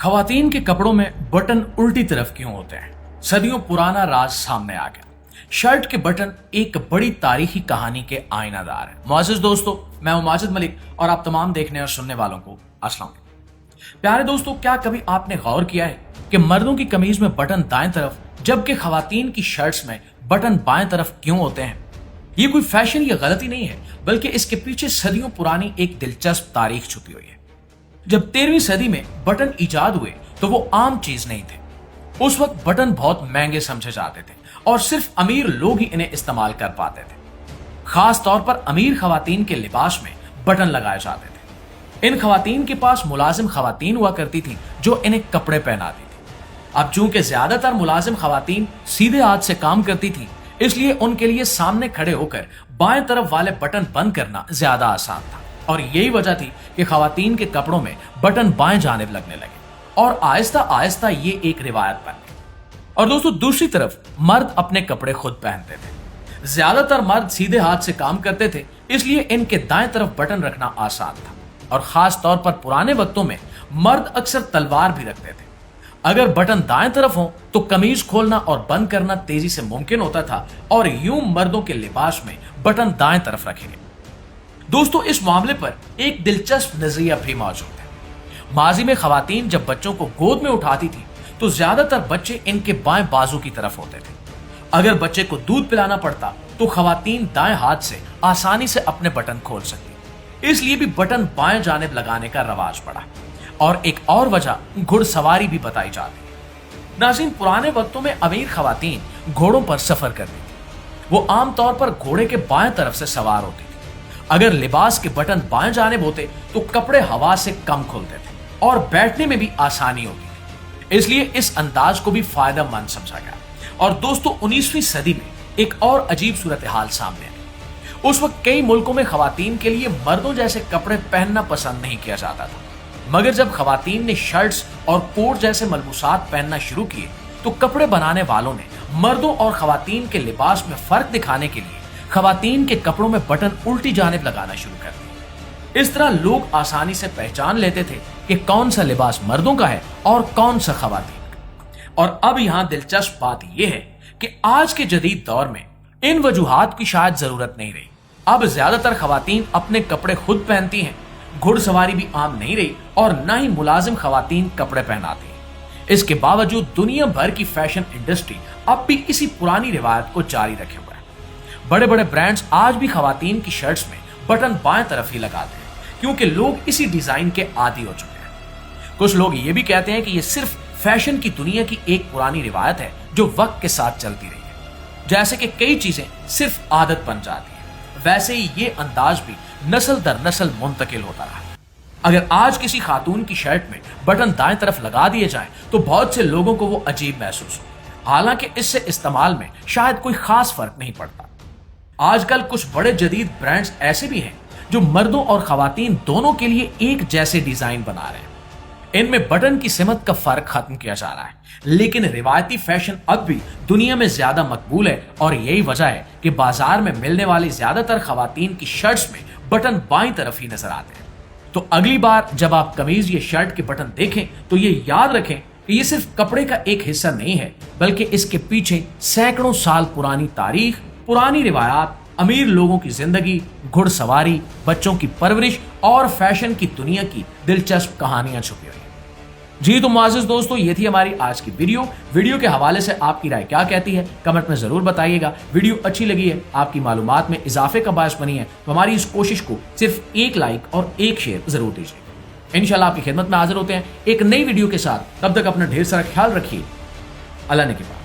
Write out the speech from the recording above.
खवातीन के कपड़ों में बटन उल्टी तरफ क्यों होते हैं? सदियों पुराना राज सामने आ गया। शर्ट के बटन एक बड़ी तारीखी कहानी के आईनादार हैं। मुअज़्ज़िज़ दोस्तों, मैं हूं माजिद मलिक और आप तमाम देखने और सुनने वालों को अस्सलाम वालेकुम। प्यारे दोस्तों, क्या कभी आपने गौर किया है कि मर्दों की कमीज में बटन दाएं तरफ जबकि खवातीन की शर्ट्स में बटन बाएं तरफ क्यों होते हैं? ये कोई फैशन या गलती नहीं है, बल्कि इसके पीछे सदियों पुरानी एक दिलचस्प तारीख छुपी हुई है। जब 13वीं सदी में बटन इजाद हुए तो वो आम चीज नहीं थे। उस वक्त बटन बहुत महंगे समझे जाते थे और सिर्फ अमीर लोग ही इन्हें इस्तेमाल कर पाते थे। खास तौर पर अमीर खवातीन के लिबास में बटन लगाए जाते थे। इन खवातीन के पास मुलाजिम खवातीन हुआ करती थी जो इन्हें कपड़े पहनाती थी। अब चूंकि ज्यादातर मुलाजिम खवातीन सीधे हाथ से काम करती थी, इसलिए उनके लिए सामने खड़े होकर बाएं तरफ वाले बटन बंद करना ज्यादा आसान था और यही वजह थी कि खवातीन के कपड़ों में बटन बाएं जानिब लगने लगे और आहिस्ता आहिस्ता ये एक रिवायत बन गई। और दोस्तों, दूसरी तरफ मर्द अपने कपड़े खुद पहनते थे। ज्यादातर मर्द सीधे हाथ से काम करते थे, इसलिए इनके दाएं तरफ बटन रखना आसान था और खास तौर पर पुराने वक्तों में मर्द अक्सर तलवार भी रखते थे। अगर बटन दाएं तरफ हो तो कमीज खोलना और बंद करना तेजी से मुमकिन होता था और यूं मर्दों के लिबास में बटन दाएं तरफ रखेंगे। दोस्तों, इस मामले पर एक दिलचस्प नजरिया भी मौजूद है। माजी में खवातीन जब बच्चों को गोद में उठाती थी तो ज्यादातर बच्चे इनके बाएं बाजू की तरफ होते थे। अगर बच्चे को दूध पिलाना पड़ता तो खवातीन दाएं हाथ से आसानी से अपने बटन खोल सकती, इसलिए भी बटन बाएं जानिब लगाने का रवाज पड़ा। और एक और वजह घुड़सवारी भी बताई जाती है। नाज़रीन, पुराने वक्तों में अमीर खवातीन घोड़ों पर सफर करती थी। वो आमतौर पर घोड़े के बाएं तरफ से सवार होती थी। अगर लिबास के बटन बाएं जानिब होते तो कपड़े हवा से कम खुलते थे और बैठने में भी आसानी होती थी, इसलिए इस अंदाज को भी फायदेमंद समझा गया। और दोस्तों, 19वीं सदी में एक और अजीब सूरत हाल सामने आई। उस वक्त कई मुल्कों में खवातीन के लिए मर्दों जैसे कपड़े पहनना पसंद नहीं किया जाता था, मगर जब खवातीन ने शर्ट्स और कोट जैसे मलबूसात पहनना शुरू किए तो कपड़े बनाने वालों ने मर्दों और खवातीन के लिबास में फर्क दिखाने के लिए खवातीन के कपड़ों में बटन उल्टी जानिब लगाना शुरू कर दिए। इस तरह लोग आसानी से पहचान लेते थे कि कौन सा लिबास मर्दों का है और कौन सा खवातीन का। और अब यहाँ दिलचस्प बात यह है कि आज के जदीद दौर में इन वजूहात की शायद जरूरत नहीं रही। अब ज्यादातर खवातीन अपने कपड़े खुद पहनती हैं, घुड़सवारी भी आम नहीं रही और न ही मुलाजिम खवातीन कपड़े पहनाती हैं। इसके बावजूद दुनिया भर की फैशन इंडस्ट्री अब भी इसी पुरानी रिवायत को जारी रखे हुए है। बड़े बड़े ब्रांड्स आज भी खवातीन की शर्ट्स में बटन बाएं तरफ ही लगाते हैं, क्योंकि लोग इसी डिजाइन के आदी हो चुके हैं। कुछ लोग ये भी कहते हैं कि ये सिर्फ फैशन की दुनिया की एक पुरानी रिवायत है जो वक्त के साथ चलती रही है। जैसे कि कई चीजें सिर्फ आदत बन जाती है, वैसे ही ये अंदाज भी नस्ल दर नस्ल मुंतकिल होता रहा। अगर आज किसी खातून की शर्ट में बटन दाएं तरफ लगा दिए जाएं तो बहुत से लोगों को वो अजीब महसूस हो, हालांकि इससे इस्तेमाल में शायद कोई खास फर्क नहीं पड़ता। आजकल कुछ बड़े जदीद ब्रांड्स ऐसे भी हैं जो मर्दों और खवातीन दोनों के लिए एक जैसे डिजाइन बना रहे हैं। इनमें बटन की सिमत का फर्क खत्म किया जा रहा है, लेकिन रिवायती फैशन अब भी दुनिया में ज्यादा मकबूल है और यही वजह है कि बाजार में मिलने वाली ज्यादातर खवातीन की शर्ट्स में बटन बाईं तरफ ही नजर आते हैं। तो अगली बार जब आप कमीज या शर्ट के बटन देखें तो ये याद रखें कि ये सिर्फ कपड़े का एक हिस्सा नहीं है, बल्कि इसके पीछे सैकड़ों साल पुरानी तारीख, पुरानी रिवायात, अमीर लोगों की जिंदगी, घुड़सवारी, बच्चों की परवरिश और फैशन की दुनिया की दिलचस्प कहानियां छुपी हुई हैं। जी तो मुअज़्ज़िज़ दोस्तों, ये थी हमारी आज की वीडियो के हवाले से आपकी राय क्या कहती है कमेंट में जरूर बताइएगा। वीडियो अच्छी लगी है, आपकी मालूमात में इजाफे का बायस बनी है तो हमारी इस कोशिश को सिर्फ एक लाइक और एक शेयर जरूर दीजिए। इंशाल्लाह आपकी खिदमत में हाजिर होते हैं एक नई वीडियो के साथ। तब तक अपना ढेर सारा ख्याल रखिए। अल्लाह ने के बाद।